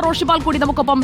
റോഷിപാൽ കൂടി നമുക്കൊപ്പം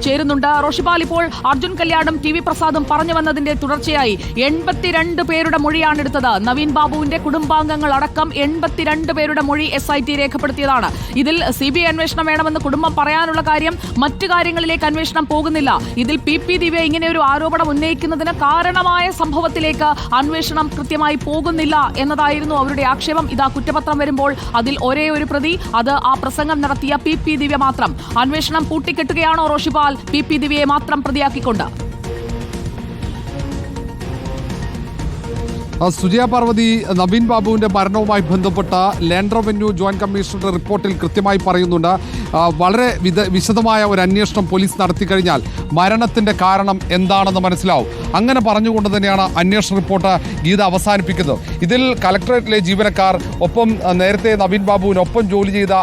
ചേരുന്നുണ്ട്. റോഷിപാൽ, ഇപ്പോൾ അർജുൻ കല്യാണും ടി വി പ്രസാദും പറഞ്ഞു വന്നതിന്റെ തുടർച്ചയായി 82 പേരുടെ മൊഴിയാണ് എടുത്തത്. നവീൻ ബാബുവിന്റെ കുടുംബാംഗങ്ങൾ അടക്കം 82 പേരുടെ മൊഴി SIT രേഖപ്പെടുത്തിയതാണ്. ഇതിൽ CBI അന്വേഷണം വേണമെന്ന് കുടുംബം പറയാനുള്ള കാര്യം മറ്റു കാര്യങ്ങളിലേക്ക് അന്വേഷണം പോകുന്നില്ല. ഇതിൽ PP ദിവ്യ ഇങ്ങനെ ഒരു ആരോപണം ഉന്നയിക്കുന്നതിന് കാരണമായ സംഭവത്തിലേക്ക് അന്വേഷണം കൃത്യമായി പോകുന്നില്ല എന്നതായിരുന്നു അവരുടെ ആക്ഷേപം. ഇതാ കുറ്റപത്രം വരുമ്പോൾ അതിൽ ഒരേ ഒരു പ്രതി, അത് ആ പ്രസംഗം നടത്തിയ PP ദിവ്യ മാത്രം. അന്വേഷണം പൂട്ടിക്കെട്ടുകയാണോ റോഷിപാൽ PP ദിവ്യയെ മാത്രം പ്രതിയാക്കിക്കൊണ്ട്? സുജയ പാർവതി, നവീൻ ബാബുവിൻ്റെ മരണവുമായി ബന്ധപ്പെട്ട ലാൻഡ് റവന്യൂ ജോയിന്റ് കമ്മീഷണറുടെ റിപ്പോർട്ടിൽ കൃത്യമായി പറയുന്നുണ്ട്, വളരെ വിശദമായ ഒരു അന്വേഷണം പോലീസ് നടത്തി കഴിഞ്ഞാൽ മരണത്തിൻ്റെ കാരണം എന്താണെന്ന് മനസ്സിലാവും. അങ്ങനെ പറഞ്ഞുകൊണ്ട് തന്നെയാണ് അന്വേഷണ റിപ്പോർട്ട് ഗീത അവസാനിപ്പിക്കുന്നത്. ഇതിൽ കലക്ടറേറ്റിലെ ജീവനക്കാർ, ഒപ്പം നേരത്തെ നവീൻ ബാബുവിനൊപ്പം ജോലി ചെയ്ത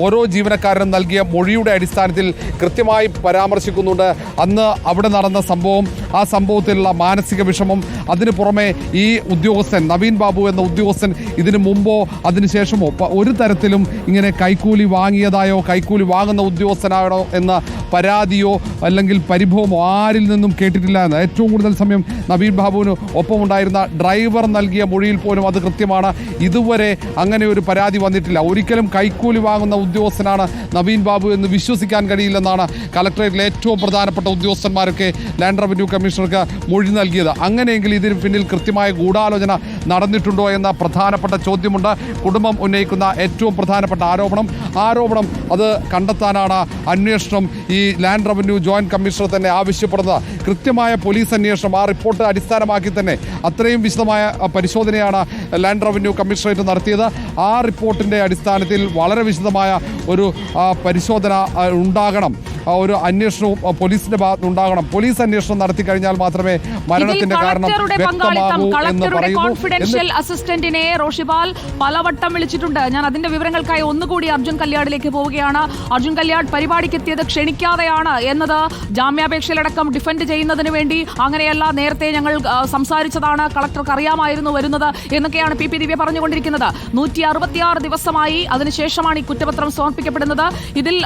ഓരോ ജീവനക്കാരനും നൽകിയ മൊഴിയുടെ അടിസ്ഥാനത്തിൽ കൃത്യമായി പരാമർശിക്കുന്നുണ്ട് അന്ന് അവിടെ നടന്ന സംഭവം, ആ സംഭവത്തിലുള്ള മാനസിക വിഷമം. അതിന് പുറമെ ഈ ഉദ്യോഗസ്ഥൻ നവീൻ ബാബു എന്ന ഉദ്യോഗസ്ഥൻ ഇതിനു മുമ്പോ അതിനുശേഷമോ ഒരു തരത്തിലും ഇങ്ങനെ കൈക്കൂലി വാങ്ങിയതായോ കൈക്കൂലി വാങ്ങുന്ന ഉദ്യോഗസ്ഥനാണോ എന്ന പരാതിയോ അല്ലെങ്കിൽ പരിഭവമോ ആരിൽ നിന്നും കേട്ടിട്ടില്ല എന്ന്. ഏറ്റവും കൂടുതൽ സമയം നവീൻ ബാബുവിന് ഒപ്പമുണ്ടായിരുന്ന ഡ്രൈവർ നൽകിയ മൊഴിയിൽ പോലും അത് കൃത്യമാണ്. ഇതുവരെ അങ്ങനെ ഒരു പരാതി വന്നിട്ടില്ല. ഒരിക്കലും കൈക്കൂലി വാങ്ങുന്ന ഉദ്യോഗസ്ഥനാണ് നവീൻ ബാബു എന്ന് വിശ്വസിക്കാൻ കഴിയില്ലെന്നാണ് കലക്ടറേറ്റിലെ ഏറ്റവും പ്രധാനപ്പെട്ട ഉദ്യോഗസ്ഥന്മാരൊക്കെ ലാൻഡ് റവന്യൂ കമ്മീഷണർക്ക് മൊഴി നൽകിയത്. അങ്ങനെയെങ്കിൽ ഇതിന് പിന്നിൽ കൃത്യമായ ഗൂഢാലോചന നടന്നിട്ടുണ്ടോ എന്ന പ്രധാനപ്പെട്ട ചോദ്യമുണ്ട്. കുടുംബം ഉന്നയിക്കുന്ന ഏറ്റവും പ്രധാനപ്പെട്ട ആരോപണം അത് കണ്ടെത്താനാണ് അന്വേഷണം ഈ ലാൻഡ് റവന്യൂ ജോയിന്റ് കമ്മീഷണർ തന്നെ ആവശ്യപ്പെടുന്നത്. കൃത്യമായ പോലീസ് അന്വേഷണം, ആ റിപ്പോർട്ട് അടിസ്ഥാനമാക്കി തന്നെ അത്രയും വിശദമായ പരിശോധനയാണ് ലാൻഡ് റവന്യൂ കമ്മീഷണറേറ്റ് നടത്തിയത്. ആ റിപ്പോർട്ടിൻ്റെ അടിസ്ഥാനത്തിൽ വളരെ വിശദമായ ഒരു പരിശോധന ഉണ്ടാകണം, ഒരു അന്വേഷണവും പോലീസിന്റെ ഭാഗത്ത് ഉണ്ടാകണം. പോലീസ് അന്വേഷണം നടത്തി കഴിഞ്ഞാൽ മാത്രമേ മരണത്തിന്റെ കാരണം വ്യക്തമാകൂ എന്ന് പറയുന്നു. കോൺഫിഡൻഷ്യൽ അസിസ്റ്റന്റിനെ റോഷിപാൽ പലവട്ടം വിളിച്ചിട്ടുണ്ട്. ഞാൻ അതിന്റെ വിവരങ്ങൾക്കായി ഒന്നുകൂടി അർജുൻ കല്യാടിലേക്ക് പോവുകയാണ്. അർജുൻ കല്യാട് പരിപാടിക്ക് എത്തിയത് ക്ഷണിക്കാതെയാണ് എന്നത് ജാമ്യാപേക്ഷയിലടക്കം ഡിഫെൻഡ് ചെയ്യുന്നതിന് വേണ്ടി, അങ്ങനെയല്ല നേരത്തെ ഞങ്ങൾ സംസാരിച്ചതാണ്, കളക്ടർക്ക് അറിയാമായിരുന്നു വരുന്നത് എന്നൊക്കെയാണ് PP ദിവ്യ പറഞ്ഞുകൊണ്ടിരിക്കുന്നത്. 166 ദിവസമായി അതിനുശേഷമാണ് ഈ കുറ്റപത്രം സമർപ്പിക്കപ്പെടുന്നത്. ഇതിൽ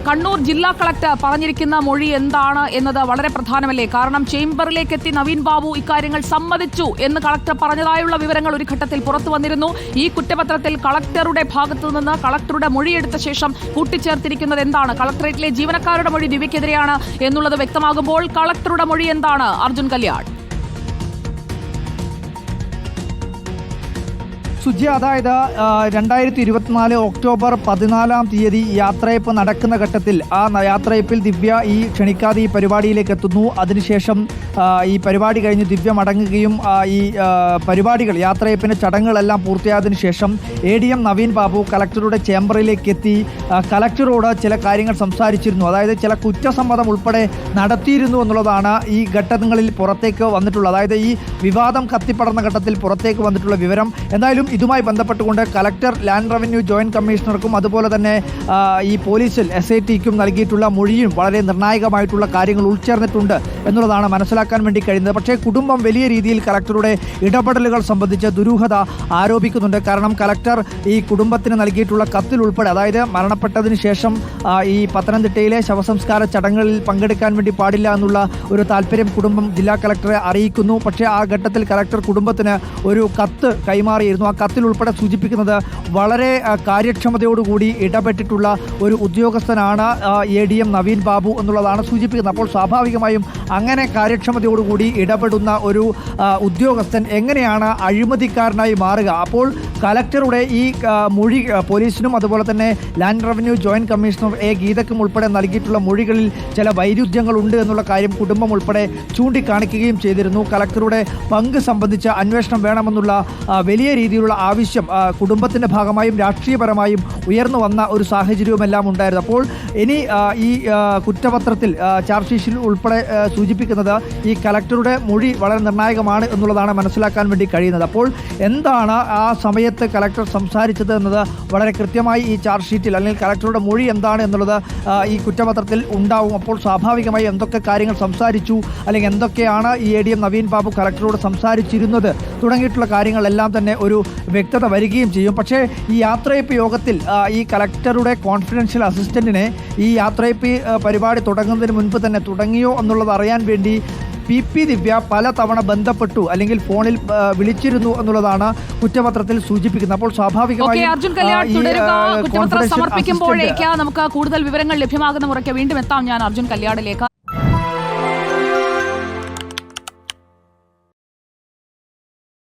കണ്ണൂർ ജില്ലാ കളക്ടർ പറഞ്ഞിരിക്കുന്ന മൊഴി എന്താണ് എന്നത് വളരെ പ്രധാനമല്ലേ? കാരണം ചേംബറിലേക്ക് എത്തി നവീൻ ബാബു ഇക്കാര്യങ്ങൾ സമ്മതിച്ചു എന്ന് കളക്ടർ പറഞ്ഞതായുള്ള വിവരങ്ങൾ ഒരു ഘട്ടത്തിൽ പുറത്തു വന്നിരുന്നു. ഈ കുറ്റപത്രത്തിൽ കളക്ടറുടെ ഭാഗത്തു നിന്ന് കളക്ടറുടെ മൊഴിയെടുത്ത ശേഷം കൂട്ടിച്ചേർത്തിരിക്കുന്നത് എന്താണ്? കളക്ടറേറ്റിലെ ജീവനക്കാരുടെ മൊഴി ദിവ്യക്കെതിരെയാണ് എന്നുള്ളത് വ്യക്തമാകുമ്പോൾ കളക്ടറുടെ മൊഴി എന്താണ് അർജുൻ കല്യാട്? സുജി, അതായത് 2024 ഒക്ടോബർ 14 യാത്രയപ്പ് നടക്കുന്ന ഘട്ടത്തിൽ ആ യാത്രയപ്പിൽ ദിവ്യ ഈ ക്ഷണിക്കാതെ ഈ പരിപാടിയിലേക്ക് എത്തുന്നു. അതിനുശേഷം ഈ പരിപാടി കഴിഞ്ഞ് ദിവ്യ മടങ്ങുകയും ഈ പരിപാടികൾ, യാത്രയപ്പിൻ്റെ ചടങ്ങുകളെല്ലാം പൂർത്തിയായതിനു ശേഷം ADM നവീൻ ബാബു കലക്ടറുടെ ചേംബറിലേക്ക് എത്തി കലക്ടറോട് ചില കാര്യങ്ങൾ സംസാരിച്ചിരുന്നു. അതായത് ചില കുറ്റസമ്മതം ഉൾപ്പെടെ നടത്തിയിരുന്നു എന്നുള്ളതാണ് ഈ ഘട്ടങ്ങളിൽ പുറത്തേക്ക് വന്നിട്ടുള്ളത്. അതായത് ഈ വിവാദം കത്തിപ്പടർന്ന ഘട്ടത്തിൽ പുറത്തേക്ക് വന്നിട്ടുള്ള വിവരം. എന്തായാലും ഇതുമായി ബന്ധപ്പെട്ടുകൊണ്ട് കലക്ടർ ലാൻഡ് റവന്യൂ ജോയിന്റ് കമ്മീഷണർക്കും അതുപോലെ തന്നെ ഈ പോലീസിൽ SITക്കും നൽകിയിട്ടുള്ള മൊഴിയും വളരെ നിർണായകമായിട്ടുള്ള കാര്യങ്ങൾ ഉൾച്ചേർന്നിട്ടുണ്ട് എന്നുള്ളതാണ് മനസ്സിലാക്കാൻ വേണ്ടി കഴിയുന്നത്. പക്ഷേ കുടുംബം വലിയ രീതിയിൽ കലക്ടറുടെ ഇടപെടലുകൾ സംബന്ധിച്ച് ദുരൂഹത ആരോപിക്കുന്നുണ്ട്. കാരണം കലക്ടർ ഈ കുടുംബത്തിന് നൽകിയിട്ടുള്ള കത്തിൽ ഉൾപ്പെടെ, അതായത് മരണപ്പെട്ടതിന് ശേഷം ഈ പത്തനംതിട്ടയിലെ ശവസംസ്കാര ചടങ്ങുകളിൽ പങ്കെടുക്കാൻ വേണ്ടി പാടില്ല എന്നുള്ള ഒരു താല്പര്യം കുടുംബം ജില്ലാ കലക്ടറെ അറിയിക്കുന്നു. പക്ഷേ ആ ഘട്ടത്തിൽ കലക്ടർ കുടുംബത്തിന് ഒരു കത്ത് കൈമാറിയിരുന്നു. ആ കത്തിൽ ഉൾപ്പെടെ സൂചിപ്പിക്കുന്നത് വളരെ കാര്യക്ഷമതയോടുകൂടി ഇടപെട്ടിട്ടുള്ള ഒരു ഉദ്യോഗസ്ഥനാണ് ADM നവീൻ ബാബു എന്നുള്ളതാണ് സൂചിപ്പിക്കുന്നത്. അപ്പോൾ സ്വാഭാവികമായും അങ്ങനെ കാര്യക്ഷമതയോടുകൂടി ഇടപെടുന്ന ഒരു ഉദ്യോഗസ്ഥൻ എങ്ങനെയാണ് അഴിമതിക്കാരനായി മാറുക? അപ്പോൾ കലക്ടറുടെ ഈ മൊഴി പോലീസിനും അതുപോലെ തന്നെ ലാൻഡ് റവന്യൂ ജോയിന്റ് കമ്മീഷണർ ഗീതക്കും ഉൾപ്പെടെ നൽകിയിട്ടുള്ള മൊഴികളിൽ ചില വൈരുദ്ധ്യങ്ങളുണ്ട് എന്നുള്ള കാര്യം കുടുംബം ഉൾപ്പെടെ ചൂണ്ടിക്കാണിക്കുകയും ചെയ്തിരുന്നു. കലക്ടറുടെ പങ്ക് സംബന്ധിച്ച് അന്വേഷണം വേണമെന്നുള്ള വലിയ രീതിയിലുള്ള ആവശ്യം കുടുംബത്തിൻ്റെ ഭാഗമായും രാഷ്ട്രീയപരമായും ഉയർന്നു വന്ന ഒരു സാഹചര്യവുമെല്ലാം ഉണ്ടായിരുന്നു. അപ്പോൾ ഇനി ഈ കുറ്റപത്രത്തിൽ ചാർജ് ഷീറ്റിൽ ഉൾപ്പെടെ സൂചിപ്പിക്കുന്നത് ഈ കലക്ടറുടെ മൊഴി വളരെ നിർണായകമാണ് എന്നുള്ളതാണ് മനസ്സിലാക്കാൻ വേണ്ടി കഴിയുന്നത്. അപ്പോൾ എന്താണ് ആ സമയത്ത് കലക്ടർ സംസാരിച്ചത് എന്നത് വളരെ കൃത്യമായി ഈ ചാർജ് ഷീറ്റിൽ അല്ലെങ്കിൽ കലക്ടറുടെ മൊഴി എന്താണ് എന്നുള്ളത് ഈ കുറ്റപത്രത്തിൽ ഉണ്ടാവും. അപ്പോൾ സ്വാഭാവികമായി എന്തൊക്കെ കാര്യങ്ങൾ സംസാരിച്ചു അല്ലെങ്കിൽ എന്തൊക്കെയാണ് ഈ ADM നവീൻ ബാബു കലക്ടറോട് സംസാരിച്ചിരുന്നത് തുടങ്ങിയിട്ടുള്ള കാര്യങ്ങളെല്ലാം തന്നെ ഒരു വ്യക്തത വരികയും ചെയ്യും. പക്ഷേ ഈ യാത്രയപ്പ് യോഗത്തിൽ ഈ കളക്ടറുടെ കോൺഫിഡൻഷ്യൽ അസിസ്റ്റന്റിനെ ഈ യാത്രയപ്പ് പരിപാടി തുടങ്ങുന്നതിന് മുൻപ് തന്നെ തുടങ്ങിയോ എന്നുള്ളത് അറിയാൻ വേണ്ടി PP ദിവ്യ പലതവണ ബന്ധപ്പെട്ടു, അല്ലെങ്കിൽ ഫോണിൽ വിളിച്ചിരുന്നു എന്നുള്ളതാണ് കുറ്റപത്രത്തിൽ സൂചിപ്പിക്കുന്നത്. അപ്പോൾ സ്വാഭാവികമായും അർജുൻ കല്യാട് കുറ്റപത്രം സമർപ്പിക്കുമ്പോഴേക്ക് നമുക്ക് കൂടുതൽ വിവരങ്ങൾ ലഭ്യമാകുന്ന മുറയ്ക്ക് വീണ്ടും എത്താം ഞാൻ അർജുൻ കല്യാടിലേക്ക്.